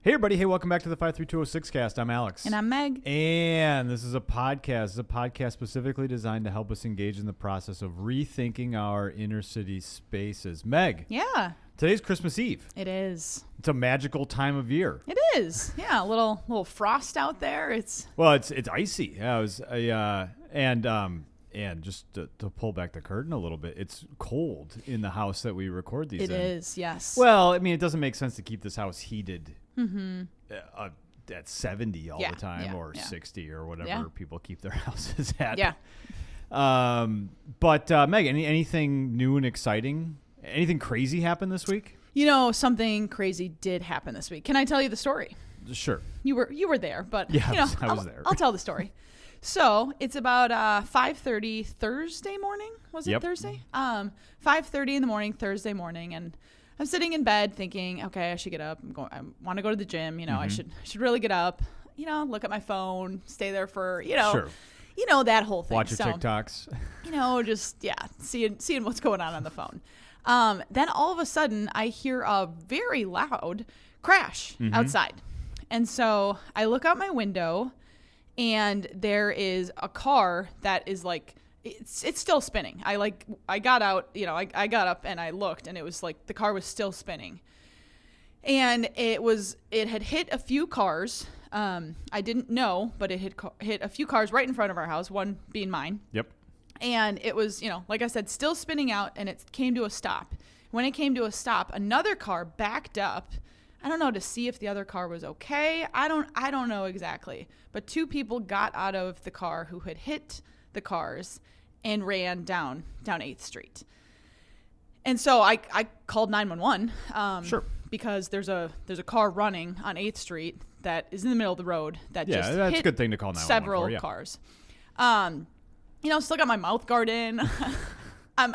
Hey, everybody. Hey, welcome back to the 53206 cast. I'm Alex. And I'm Meg. And this is a podcast. It's a podcast specifically designed to help us engage in the process of rethinking our inner city spaces. Meg. Yeah. Today's Christmas Eve. It is. It's a magical time of year. It is. Yeah, a little frost out there. It's icy. Yeah, it was and just to pull back the curtain a little bit, it's cold in the house that we record these in. It is, yes. Well, I mean, it doesn't make sense to keep this house heated at 70 all the time or 60 or whatever people keep their houses at. Yeah. But Meg, anything new and exciting? Anything crazy happened this week? You know, something crazy did happen this week. Can I tell you the story? Sure. You were there, but I was there. I'll tell the story. So it's about 5:30 Thursday morning. Was it Thursday? 5:30 in the morning, Thursday morning, and I'm sitting in bed thinking, okay, I should get up. I want to go to the gym. You know, I should really get up. You know, look at my phone, stay there for that whole thing. Watch your TikToks. You know, just seeing what's going on the phone. Then all of a sudden, I hear a very loud crash outside, and so I look out my window, and there is a car that is like. It's still spinning. I got out, I got up and I looked, and it was like the car was still spinning. And it had hit a few cars. I didn't know, but it had hit a few cars right in front of our house, one being mine. Yep. And it was, like I said, still spinning out, and it came to a stop. When it came to a stop, another car backed up. I don't know, to see if the other car was okay. I don't know exactly. But two people got out of the car who had hit the cars and ran down 8th Street. And so I called 911 sure, because there's a car running on 8th Street that is in the middle of the road that just that's hit a good thing to call 911 several for, cars. Still got my mouth guard in. I'm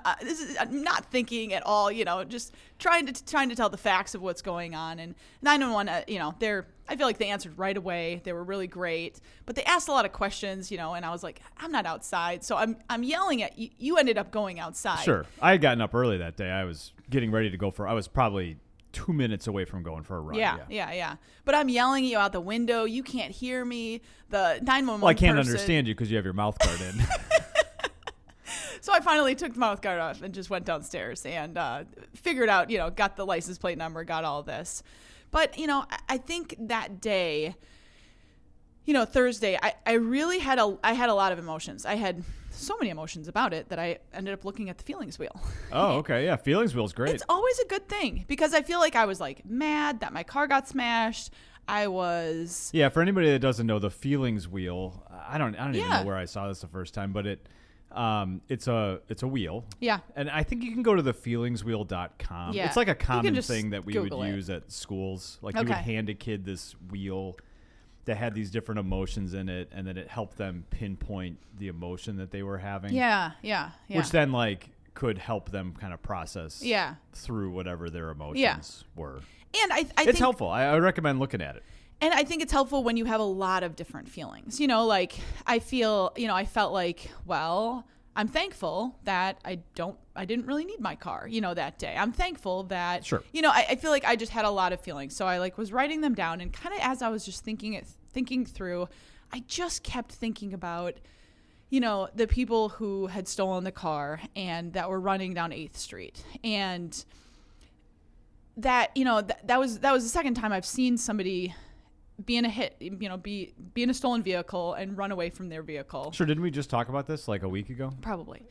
not thinking at all, just trying to tell the facts of what's going on. And 911, I feel like they answered right away. They were really great, but they asked a lot of questions, and I was like, I'm not outside. So I'm yelling at you. You ended up going outside. Sure. I had gotten up early that day. I was getting ready to go I was probably 2 minutes away from going for a run. Yeah. But I'm yelling at you out the window. You can't hear me. The 911 Well, I can't understand you because you have your mouth guard in. So I finally took the mouth guard off and just went downstairs and figured out, got the license plate number, got all this. But, I think that day, Thursday, I really had a lot of emotions. I had so many emotions about it that I ended up looking at the feelings wheel. Oh, okay. Yeah, feelings wheel's great. It's always a good thing because I feel like I was like mad that my car got smashed. I was. Yeah, for anybody that doesn't know, the feelings wheel, I don't even know where I saw this the first time, but it's a wheel. Yeah. And I think you can go to thefeelingswheel.com. Yeah. It's like a common thing that we Google would use at schools. Like you would hand a kid this wheel that had these different emotions in it, and then it helped them pinpoint the emotion that they were having. Yeah. Which then could help them kind of process through whatever their emotions were. And I it's think helpful. I recommend looking at it. And I think it's helpful when you have a lot of different feelings. I felt like, well, I'm thankful that I didn't really need my car, that day. I'm thankful that, sure. I feel like I just had a lot of feelings. So I was writing them down, and kind of as I was just thinking through, I just kept thinking about, the people who had stolen the car and that were running down 8th Street. And that, that was the second time I've seen somebody be in a hit, be in a stolen vehicle and run away from their vehicle. Sure. Didn't we just talk about this like a week ago? Probably.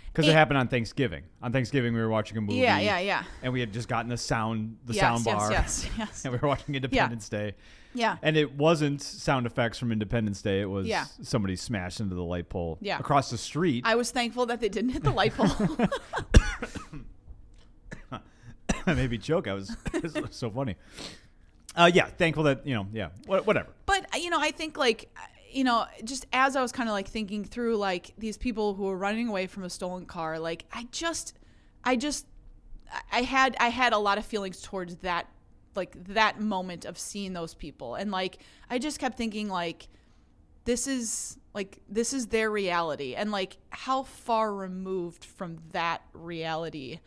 Because it happened on Thanksgiving. On Thanksgiving, we were watching a movie. Yeah. And we had just gotten the sound bar. Yes. And we were watching Independence Day. Yeah. And it wasn't sound effects from Independence Day. It was somebody smashed into the light pole across the street. I was thankful that they didn't hit the light pole. That made me choke. It was so funny. Thankful that, whatever. But, I think just as I was kind of thinking through these people who were running away from a stolen car, I had a lot of feelings towards that, that moment of seeing those people. And I just kept thinking this is their reality, and how far removed from that reality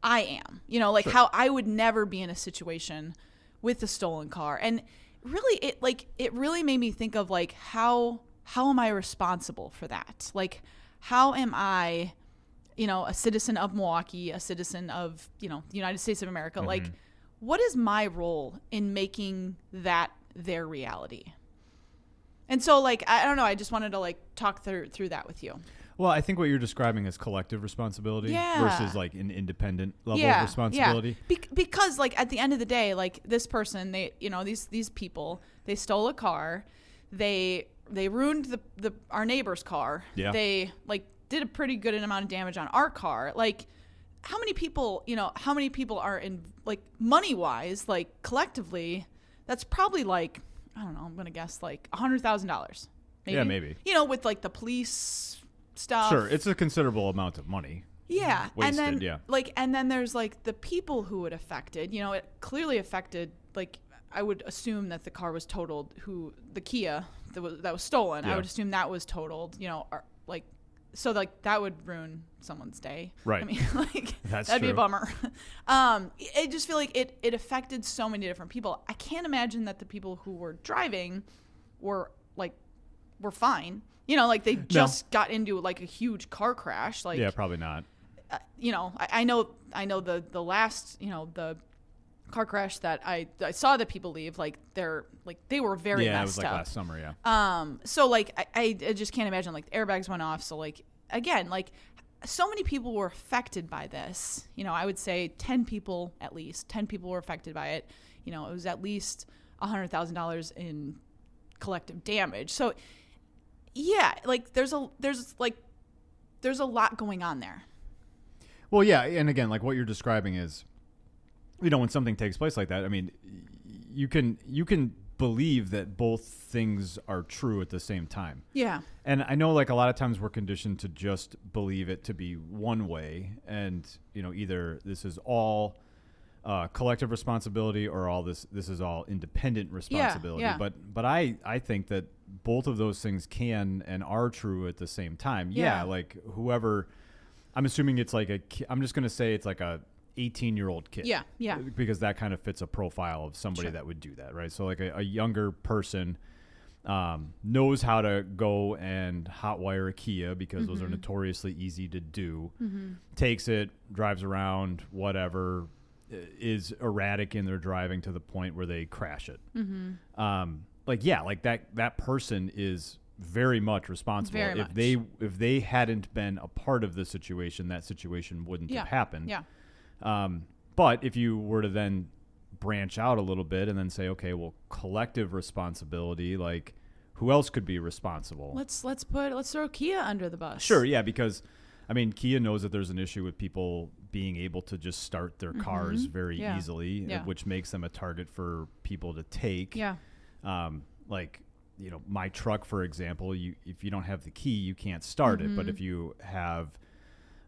I am, Sure. How I would never be in a situation with the stolen car. And really, it really made me think of like, how am I responsible for that? Like, how am I, a citizen of Milwaukee, a citizen of, the United States of America? Like, what is my role in making that their reality? And so, like, I don't know. I just wanted to like talk through that with you. Well, I think what you're describing is collective responsibility versus like an independent level of responsibility. Yeah. Because like at the end of the day, like this person, they, these people, they stole a car, they ruined our neighbor's car. Yeah. They like did a pretty good amount of damage on our car. Like, how many people are in, like, money wise, like collectively, that's probably like, I don't know, I'm gonna guess like $100,000. Maybe. Yeah, maybe. With like the police stuff. Sure, it's a considerable amount of money. Yeah, wasted, and then there's like the people who it affected. It clearly affected. Like, I would assume that the car was totaled. The Kia that was stolen. Yeah. I would assume that was totaled. So like that would ruin someone's day. Right. I mean, like that'd be a bummer. I just feel like it affected so many different people. I can't imagine that the people who were driving were fine. Like they just got into like a huge car crash. Like, yeah, probably not. I know the last, the car crash that I saw the people leave, like they were very messed up. Yeah, it was like last summer, yeah. So like I just can't imagine, like the airbags went off. So like, again, like so many people were affected by this. I would say 10 people were affected by it. It was at least $100,000 in collective damage. So yeah, like there's a lot going on there. Well, yeah, and again, like what you're describing is, when something takes place like that, I mean, you can believe that both things are true at the same time. Yeah. And I know, like, a lot of times we're conditioned to just believe it to be one way, and either this is all collective responsibility or all this is all independent responsibility. Yeah. But I think that both of those things can and are true at the same time. Yeah. Like whoever, I'm assuming it's like I'm just going to say it's like a 18-year-old kid. Yeah. Because that kind of fits a profile of somebody that would do that, right? So like a younger person knows how to go and hotwire a Kia because those are notoriously easy to do. Takes it, drives around, whatever, is erratic in their driving to the point where they crash it. Like that person is very much responsible. Very much. If they hadn't been a part of the situation, that situation wouldn't have happened. Yeah. But if you were to then branch out a little bit and then say, okay, well, collective responsibility, like who else could be responsible? Let's throw Kia under the bus. Sure, yeah, because I mean, Kia knows that there's an issue with people being able to just start their cars very easily, which makes them a target for people to take. Yeah. Like, my truck, for example, if you don't have the key, you can't start it. But if you have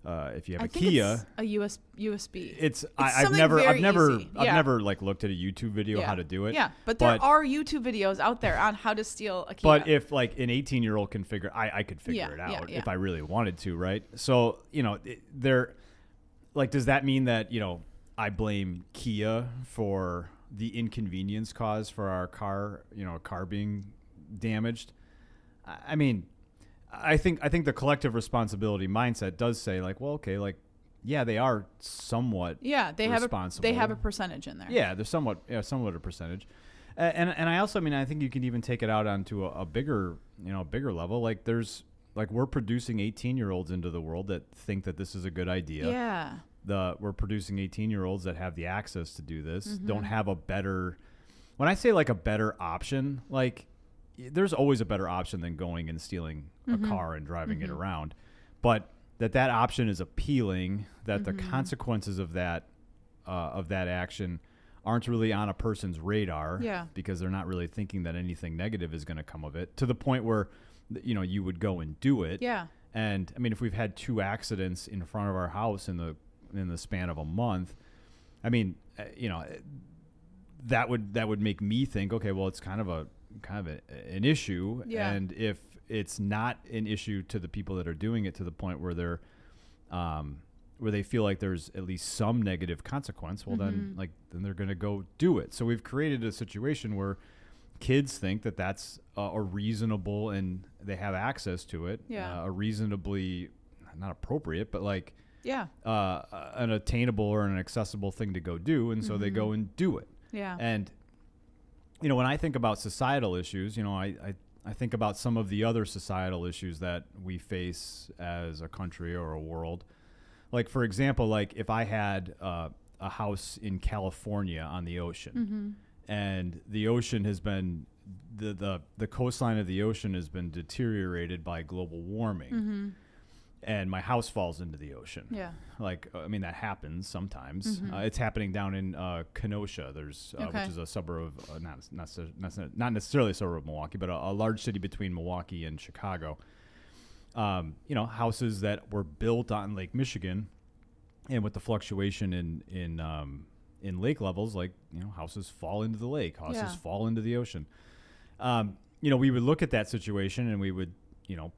a Kia, it's a USB. I've never easy. like looked at a YouTube video how to do it. Yeah, but there are YouTube videos out there on how to steal a Kia. But if like an 18-year-old can figure, I could figure it out if I really wanted to, right? So does that mean that I blame Kia for the inconvenience caused for our car, a car being damaged? I mean, I think the collective responsibility mindset does say like, well, okay, like, yeah, they are somewhat responsible. They have a percentage in there. Yeah, they're somewhat a percentage. And I also, I mean, I think you can even take it out onto a bigger level. Like we're producing 18-year-olds into the world that think that this is a good idea. Yeah. We're producing 18-year-olds that have the access to do this, don't have a better, when I say like a better option, like there's always a better option than going and stealing a car and driving it around. But that option is appealing, that the consequences of that action aren't really on a person's radar because they're not really thinking that anything negative is going to come of it, to the point where you would go and do it. Yeah. And I mean, if we've had 2 accidents in front of our house in the span of a month, I mean, that would make me think, okay, well, it's kind of an issue. Yeah. And if it's not an issue to the people that are doing it to the point where they're where they feel like there's at least some negative consequence, well, then they're going to go do it. So we've created a situation where kids think that that's a reasonable, and they have access to it, a reasonably, not appropriate, but like an attainable or an accessible thing to go do. And so they go and do it. Yeah. And, when I think about societal issues, I think about some of the other societal issues that we face as a country or a world. Like, for example, like if I had a house in California on the ocean, and the ocean has been, the coastline of the ocean has been deteriorated by global warming, and my house falls into the ocean. Yeah. Like, I mean, that happens sometimes. It's happening down in Kenosha, which is a suburb of, not necessarily a suburb of Milwaukee, but a large city between Milwaukee and Chicago. Houses that were built on Lake Michigan, and with the fluctuation in lake levels, like, houses fall into the lake, houses fall into the ocean. We would look at that situation and we would,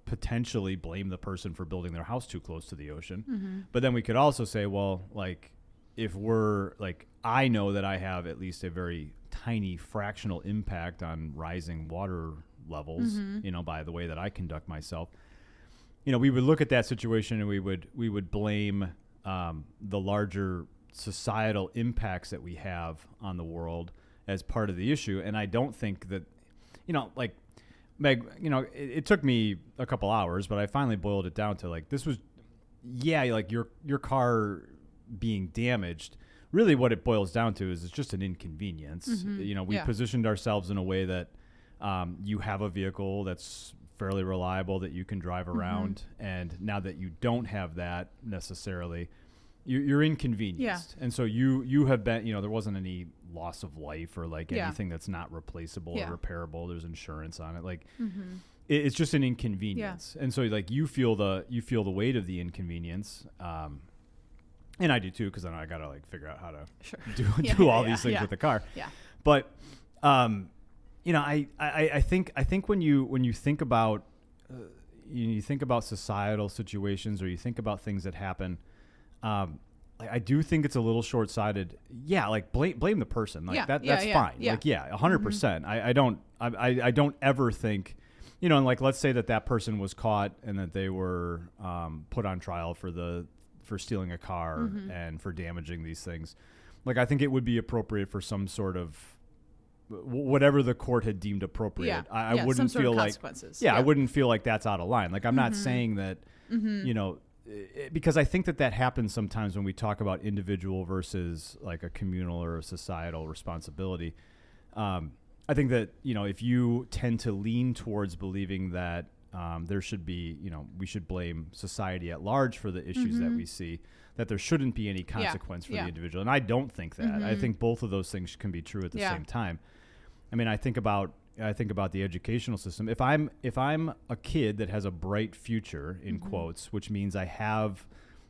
potentially blame the person for building their house too close to the ocean. But then we could also say, well, like, if we're like, I know that I have at least a very tiny fractional impact on rising water levels, by the way that I conduct myself. We would look at that situation and we would blame the larger societal impacts that we have on the world as part of the issue. And I don't think that, like, Meg, it took me a couple hours, but I finally boiled it down to, like, this was, like your car being damaged. Really what it boils down to is it's just an inconvenience. We positioned ourselves in a way that you have a vehicle that's fairly reliable, that you can drive around. And now that you don't have that necessarily, you're inconvenienced. And so you have been, there wasn't any loss of life or like anything that's not replaceable or repairable. There's insurance on it. Like it's just an inconvenience. And so like you feel the weight of the inconvenience. And I do too, because then I got to like figure out how to do all these things with the car. Yeah. But, I think when you think about, you think about societal situations, or you think about things that happen, I do think it's a little short-sighted. Yeah, like blame the person. Like that's fine. Yeah. Like 100%. I don't ever think, and like let's say that person was caught and that they were put on trial for stealing a car and for damaging these things. Like I think it would be appropriate for some sort of whatever the court had deemed appropriate. I wouldn't feel like I wouldn't feel like that's out of line. Like I'm not saying that because I think that happens sometimes when we talk about individual versus like a communal or a societal responsibility. I think that, if you tend to lean towards believing that there should be, we should blame society at large for the issues that we see, that there shouldn't be any consequence for the individual. And I don't think that. I think both of those things can be true at the same time. I mean, I think about the educational system. If I'm a kid that has a bright future, in quotes, which means I have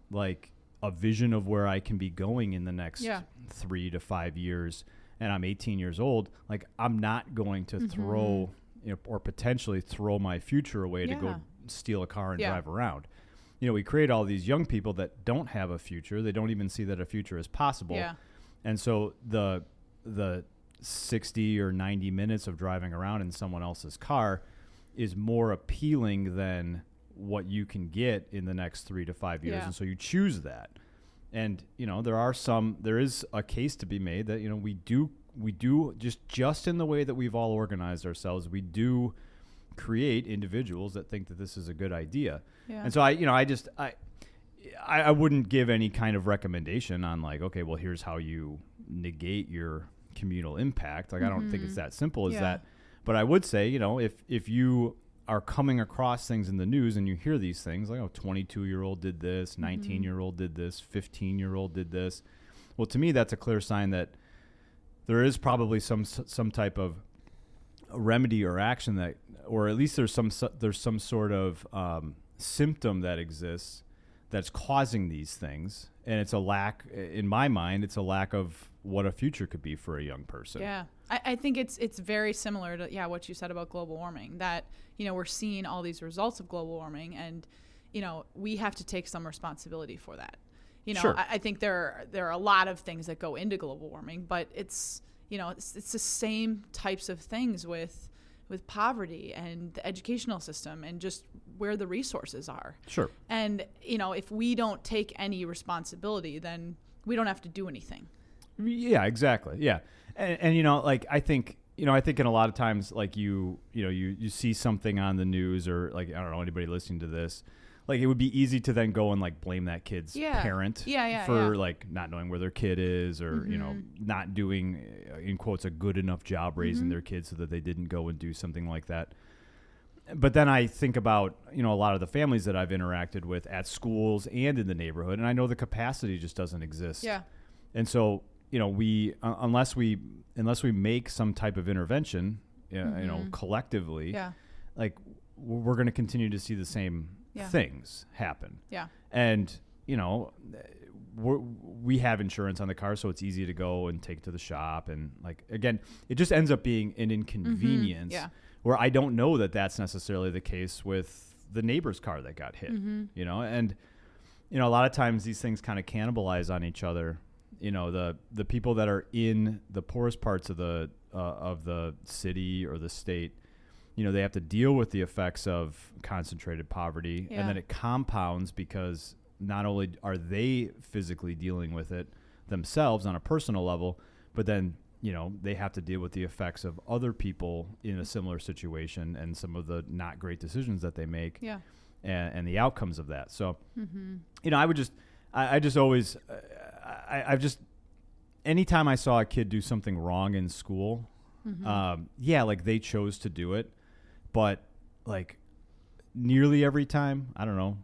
like a vision of where I can be going in the next 3 to 5 years, and I'm 18 years old, like I'm not going to throw, or potentially throw my future away to go steal a car and drive around. We create all these young people that don't have a future. They don't even see that a future is possible. Yeah. And so the 60 or 90 minutes of driving around in someone else's car is more appealing than what you can get in the next 3 to 5 years. And so you choose that. And, there is a case to be made that, we do just in the way that we've all organized ourselves, we do create individuals that think that this is a good idea. Yeah. And so I wouldn't give any kind of recommendation on like, okay, well, here's how you negate your communal impact. Like, I don't think it's that simple as that. But I would say, if you are coming across things in the news and you hear these things like, 22-year-old did this, 19-year-old did this, 15-year-old did this. Well, to me, that's a clear sign that there is probably some type of remedy or action that, or at least there's some sort of symptom that exists that's causing these things. And it's a lack, in my mind, it's a lack of what a future could be for a young person. Yeah. I think it's very similar to, what you said about global warming, that, we're seeing all these results of global warming and, we have to take some responsibility for that. Sure. I think there are a lot of things that go into global warming, but it's the same types of things with poverty and the educational system and just where the resources are. Sure. And, if we don't take any responsibility, then we don't have to do anything. Yeah, exactly. Yeah. And like, I think in a lot of times, like you see something on the news or like, I don't know, anybody listening to this, like it would be easy to then go and like blame that kid's parent for like not knowing where their kid is or, not doing, in quotes, a good enough job raising their kids so that they didn't go and do something like that. But then I think about, a lot of the families that I've interacted with at schools and in the neighborhood, and I know the capacity just doesn't exist. Yeah. And so, we unless we make some type of intervention, collectively, like we're going to continue to see the same things happen. Yeah. And, we have insurance on the car, so it's easy to go and take it to the shop. And like, again, it just ends up being an inconvenience where I don't know that that's necessarily the case with the neighbor's car that got hit, and, a lot of times these things kind of cannibalize on each other. The people that are in the poorest parts of the city or the state, they have to deal with the effects of concentrated poverty, and then it compounds because not only are they physically dealing with it themselves on a personal level, but then, they have to deal with the effects of other people in a similar situation and some of the not great decisions that they make and the outcomes of that. So, anytime I saw a kid do something wrong in school, like they chose to do it, but like nearly every time, I don't know,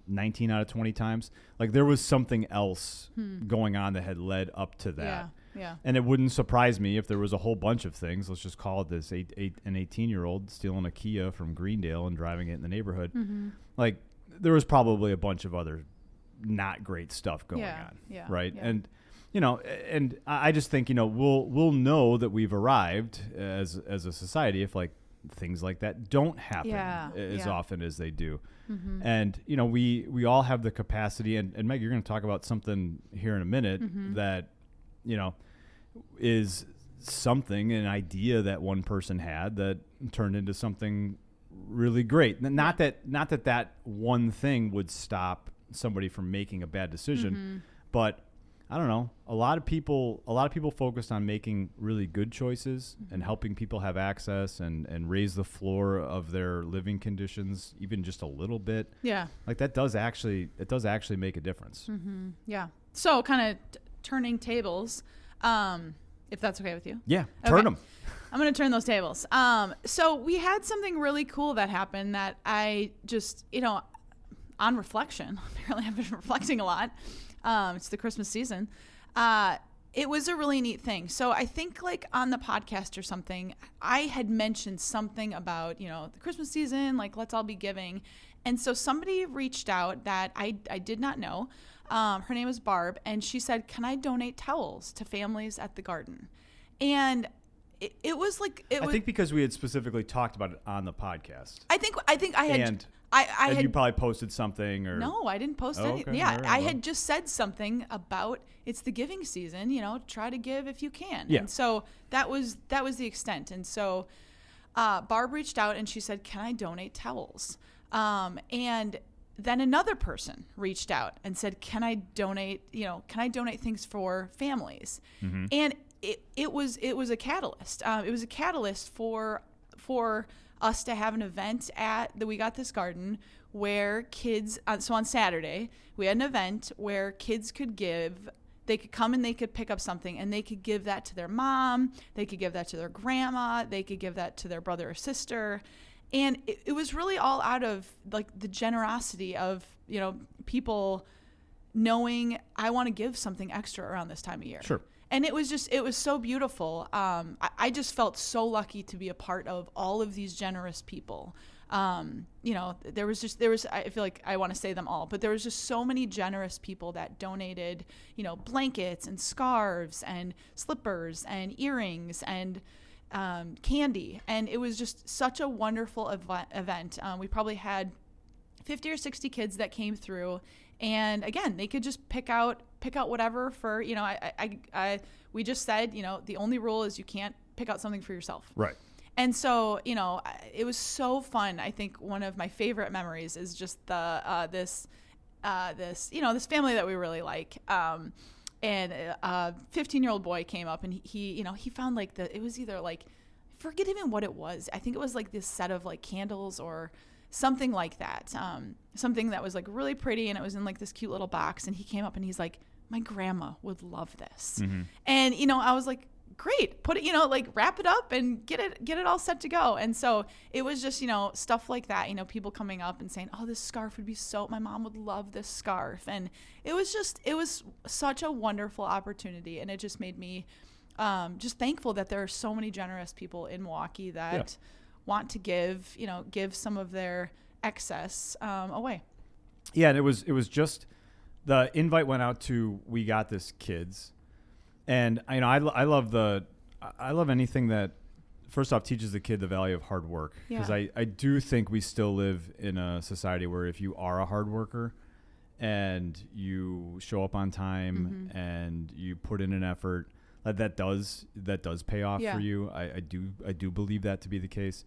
19 out of 20 times, like there was something else going on that had led up to that. Yeah. And it wouldn't surprise me if there was a whole bunch of things. Let's just call it this: an 18-year-old stealing a Kia from Greendale and driving it in the neighborhood. Like there was probably a bunch of other not great stuff going on. Yeah. Right. Yeah. And I just think, we'll know that we've arrived as a society if like things like that don't happen as often as they do. And, we all have the capacity, and Meg, you're going to talk about something here in a minute that, is something, an idea that one person had that turned into something really great. Not that one thing would stop somebody from making a bad decision, but I don't know. A lot of people focused on making really good choices and helping people have access and raise the floor of their living conditions even just a little bit. Yeah. Like that does actually make a difference. Yeah. So kind of turning tables, if that's okay with you. Yeah. Turn them. I'm going to turn those tables. So we had something really cool that happened that I just, on reflection, apparently I've been reflecting a lot. It's the Christmas season. It was a really neat thing. So I think like on the podcast or something, I had mentioned something about, the Christmas season, like let's all be giving. And so somebody reached out that I did not know. Her name is Barb. And she said, can I donate towels to families at the garden? And it was like, I think because we had specifically talked about it on the podcast. I think I had. And you probably posted something or no, I didn't post anything. Yeah, right, I had just said something about it's the giving season. Try to give if you can. Yeah. And so that was the extent. And so Barb reached out and she said, "Can I donate towels?" And then another person reached out and said, "Can I donate? Can I donate things for families?" And it was a catalyst. It was a catalyst for us to have an event at the We Got This Garden where kids, so on Saturday, we had an event where kids could give, they could come and they could pick up something and they could give that to their mom, they could give that to their grandma, they could give that to their brother or sister. And it was really all out of like the generosity of, people knowing I want to give something extra around this time of year. Sure. And it was so beautiful. I just felt so lucky to be a part of all of these generous people. There was, I feel like I want to say them all, but there was just so many generous people that donated, blankets and scarves and slippers and earrings and candy. And it was just such a wonderful event. We probably had 50 or 60 kids that came through. And again, they could just pick out whatever for, we just said, the only rule is you can't pick out something for yourself. Right. And so, it was so fun. I think one of my favorite memories is just this family that we really like. And a 15-year-old boy came up and he found like it was either like, I forget even what it was. I think it was like this set of like candles or something like that. Something that was like really pretty, and it was in like this cute little box. And he came up and he's like, my grandma would love this. Mm-hmm. And, I was like, great, put it, like wrap it up and get it all set to go. And so it was just, stuff like that, people coming up and saying, oh, this scarf would be my mom would love this scarf. And it was such a wonderful opportunity. And it just made me just thankful that there are so many generous people in Milwaukee that want to give some of their excess away. Yeah. And it was just, the invite went out to We Got This Kids. And I love anything that, first off, teaches the kid the value of hard work. Because I do think we still live in a society where if you are a hard worker and you show up on time and you put in an effort, that does pay off for you. I do believe that to be the case.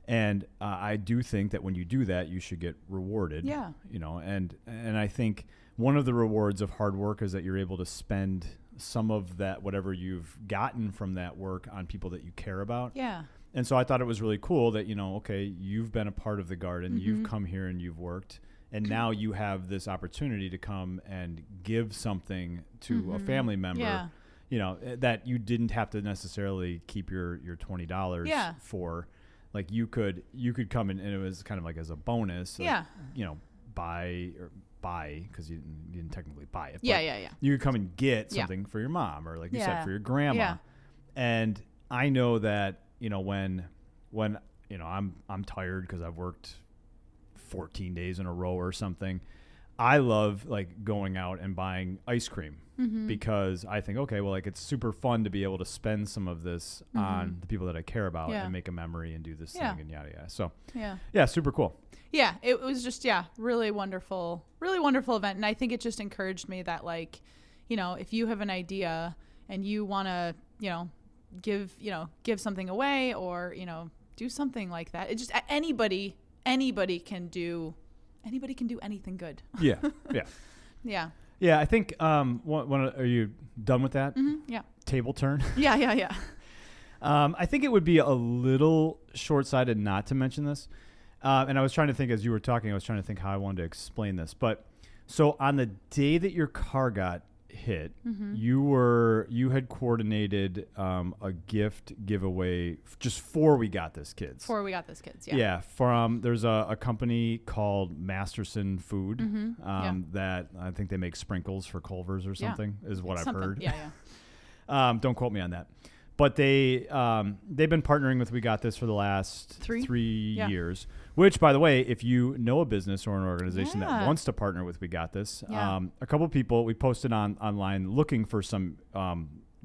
And I do think that when you do that, you should get rewarded. Yeah. And I think one of the rewards of hard work is that you're able to spend some of that, whatever you've gotten from that work, on people that you care about. Yeah. And so I thought it was really cool that, okay, you've been a part of the garden, you've come here and you've worked, and now you have this opportunity to come and give something to a family member, that you didn't have to necessarily keep your $20 for. Like you could come in, and it was kind of like as a bonus, like, buy, because you didn't technically buy it. But you could come and get something for your mom, or like you said, for your grandma. Yeah. And I know that, when I'm tired because I've worked 14 days in a row or something, I love like going out and buying ice cream because I think, okay, well, like it's super fun to be able to spend some of this on the people that I care about and make a memory and do this thing and yada yada. So super cool. Yeah, it was just really wonderful event. And I think it just encouraged me that, like, if you have an idea and you want to, give something away or, do something like that. It just anybody can do anything good. Yeah. Yeah, I think are you done with that? Yeah. Table turn? Yeah. I think it would be a little short-sighted not to mention this. And I was trying to think, as you were talking, how I wanted to explain this. But so on the day that your car got hit, you had coordinated a gift giveaway just for We Got This Kids. Yeah. There's a company called Masterson Food that I think they make sprinkles for Culver's or something, is what I've heard. Yeah. Don't quote me on that. But they've been partnering with We Got This for the last three years. Which, by the way, if you know a business or an organization that wants to partner with We Got This, a couple of people, we posted online looking for some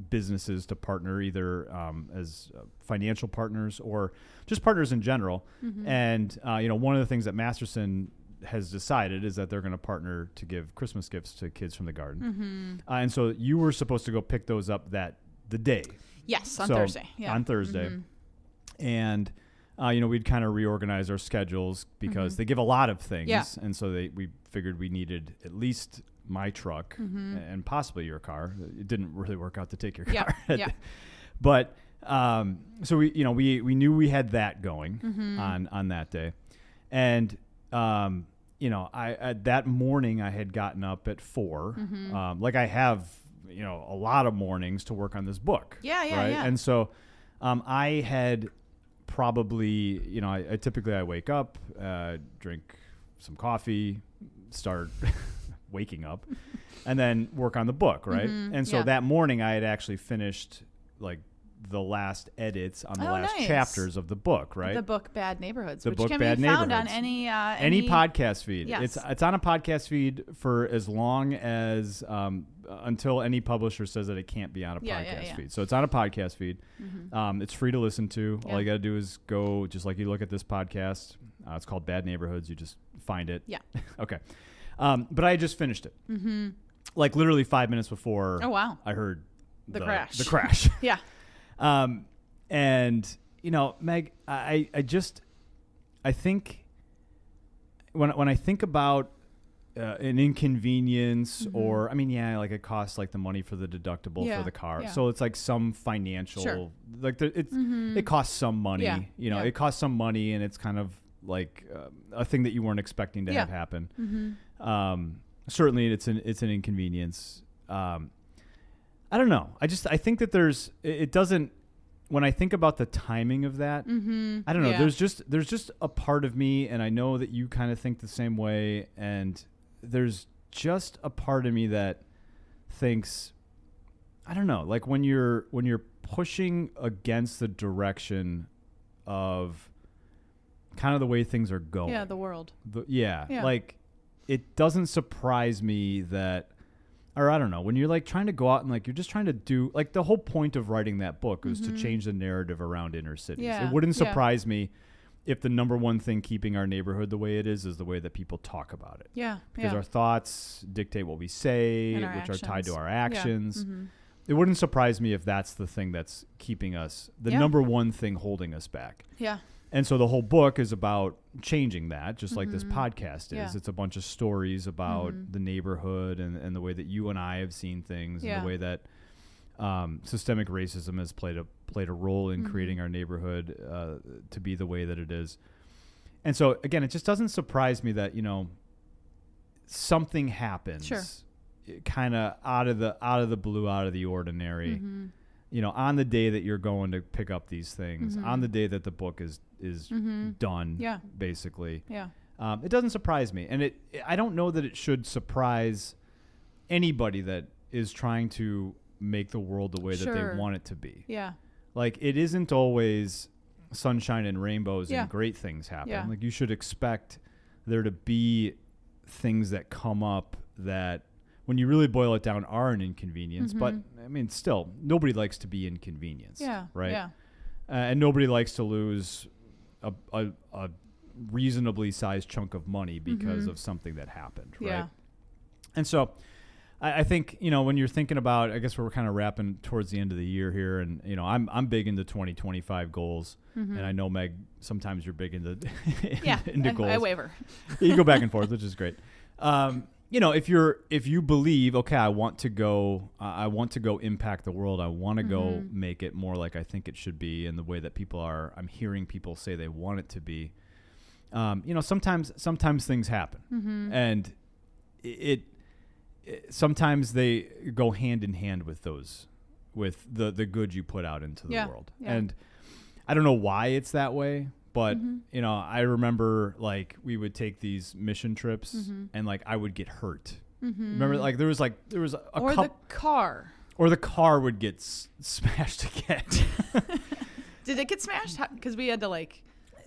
businesses to partner, either as financial partners or just partners in general. And one of the things that Masterson has decided is that they're going to partner to give Christmas gifts to kids from the garden. And so you were supposed to go pick those up the day. Yes, on Thursday. Yeah. On Thursday. And, we'd kind of reorganize our schedules because they give a lot of things. Yeah. And so we figured we needed at least my truck and possibly your car. It didn't really work out to take your car. Yeah. But so we knew we had that going on that day. And, that morning I had gotten up at 4, like I have, a lot of mornings to work on this book. Yeah. And so I had probably, I typically wake up, drink some coffee, start waking up, and then work on the book, right? And so that morning I had actually finished like the last edits on the last chapters of the book, right? The book Bad Neighborhoods, which can be found on any podcast feed. Yes. It's on a podcast feed for as long as until any publisher says that it can't be on a podcast feed. So it's on a podcast feed. It's free to listen to. All you got to do is go, just like you look at this podcast. It's called Bad Neighborhoods. You just find it. Yeah. Okay. But I had just finished it. Mm-hmm. Like literally 5 minutes before. Oh, wow. I heard the crash. The crash. Yeah. And Meg, I think when I think about an inconvenience or like it costs like the money for the deductible for the car. Yeah. So it's like some financial, like it costs some money, it costs some money and it's kind of like a thing that you weren't expecting to have happen. Mm-hmm. Certainly it's an inconvenience. I don't know. I think that it doesn't, when I think about the timing of that, I don't know. Yeah. There's just a part of me, and I know that you kind of think the same way, and there's just a part of me that thinks, I don't know, like when you're pushing against the direction of kind of the way things are going. Yeah, the world. Like it doesn't surprise me that, or I don't know, when you're like trying to go out and like you're just trying to do, like the whole point of writing that book was to change the narrative around inner cities. Yeah. It wouldn't surprise me if the number one thing keeping our neighborhood the way it is the way that people talk about it. Yeah. Because our thoughts dictate what we say, which actions. are tied to our actions. Yeah. Mm-hmm. It wouldn't surprise me if that's the thing that's keeping us, the number one thing holding us back. Yeah. And so the whole book is about changing that, just like this podcast is. Yeah. It's a bunch of stories about the neighborhood and the way that you and I have seen things and the way that systemic racism has played a role in creating our neighborhood to be the way that it is. And so, again, it just doesn't surprise me that, something happens kind of out of the blue, out of the ordinary. On the day that you're going to pick up these things, on the day that the book is done, basically. Yeah. It doesn't surprise me. And I don't know that it should surprise anybody that is trying to make the world the way that they want it to be. Yeah. Like, it isn't always sunshine and rainbows and great things happen. Yeah. Like, you should expect there to be things that come up that, when you really boil it down, are an inconvenience. But I mean, still, nobody likes to be inconvenienced. Yeah. Right. Yeah. And nobody likes to lose a reasonably sized chunk of money because of something that happened. Right. Yeah. And so, I think when you're thinking about, I guess we're kind of wrapping towards the end of the year here, and I'm big into 2025 goals, and I know, Meg, sometimes you're big into into goals. I waver. You go back and forth, which is great. If you believe, okay, I want to go impact the world. I want to go make it more like I think it should be, and the way that I'm hearing people say they want it to be. Sometimes things happen, and sometimes they go hand in hand with the good you put out into the world. Yeah. And I don't know why it's that way. But, I remember, like, we would take these mission trips and, like, I would get hurt. Remember, like, there was a the car. Or the car would get smashed again. Did it get smashed? Because we had to, like...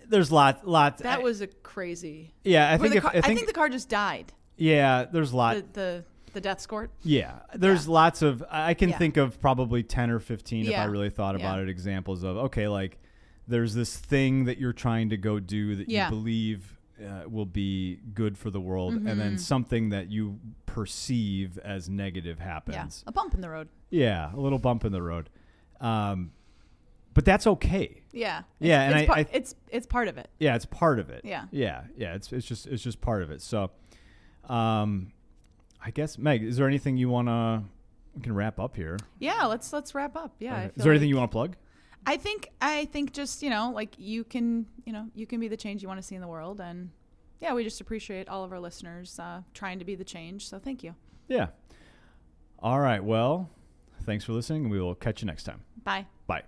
There's lots. That was a crazy... Yeah, I think the car just died. Yeah, there's lots... The death score? Yeah, there's lots of... I can think of probably 10 or 15, if I really thought about it, examples of, okay, like... There's this thing that you're trying to go do that you believe will be good for the world, and then something that you perceive as negative happens. Yeah, a bump in the road. Yeah, a little bump in the road. But that's okay. Yeah. Yeah, it's part of it. Yeah, it's part of it. Yeah. Yeah. It's just part of it. So, I guess, Meg, is there anything you we can wrap up here? Yeah, let's wrap up. Yeah. Is there anything you want to plug? I think just, like you can be the change you want to see in the world. And we just appreciate all of our listeners trying to be the change. So thank you. Yeah. All right. Well, thanks for listening. We will catch you next time. Bye. Bye.